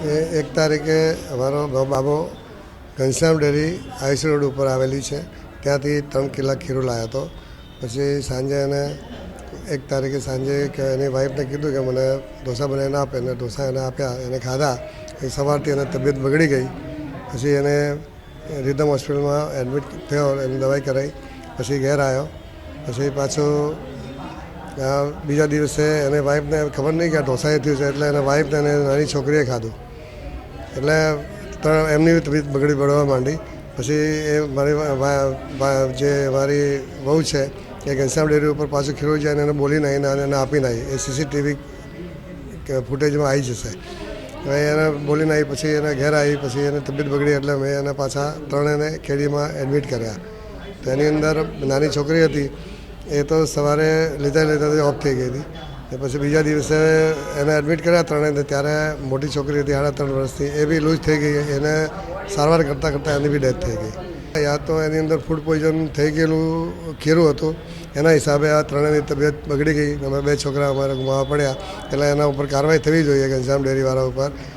એક તારીખે અમારો બાબો ઘનશ્યામ ડેરી આઈસી રોડ ઉપર આવેલી છે, ત્યાંથી 3 કિલા ખીરું લાવ્યો હતો. પછી સાંજે એને 1 તારીખે સાંજે એની વાઈફને કીધું કે મને ઢોસા બનાવીને આપે, અને ઢોસા એને આપ્યા, એને ખાધા. સવારથી એને તબિયત બગડી ગઈ. પછી એને રિધમ હોસ્પિટલમાં એડમિટ થયો, એની દવાઈ કરાવી, પછી ઘેર આવ્યો. પછી પાછું બીજા દિવસે એને વાઈફને ખબર નહીં કે આ ઢોસાએ થયું છે, એટલે એના વાઈફને એને નાની છોકરીએ ખાધું, એટલે એમની તબિયત બગડી પડવા માંડી. પછી એ મારી જે મારી વહુ છે એ ઘનશ્યામ ડેરી ઉપર પાછું ખીરું જાય અને એને બોલીને આવીને એને આપીને આવી. એ સીસીટીવી ફૂટેજમાં આવી જશે. હવે એને બોલીને આવી, પછી એને ઘેર આવી, પછી એને તબિયત બગડી એટલે મેં એને પાછા ત્રણેયને કેડીમાં એડમિટ કર્યા. તો એની અંદર નાની છોકરી હતી, એ તો સવારે લીધા ઓફ થઈ ગઈ હતી. પછી બીજા દિવસે એને એડમિટ કર્યા ત્રણેય, ત્યારે મોટી છોકરી હતી 3.5 વર્ષની, એ બી લૂઝ થઈ ગઈ. એને સારવાર કરતાં એની બી ડેથ થઈ ગઈ. યા તો એની અંદર ફૂડ પોઈઝન થઈ ગયેલું ખીરું હતું, એના હિસાબે આ ત્રણેયની તબિયત બગડી ગઈ. અમે 2 છોકરા અમારે ગુમાવવા પડ્યા, એટલે એના ઉપર કાર્યવાહી થવી જોઈએ ઘનશ્યામ ડેરીવાળા ઉપર.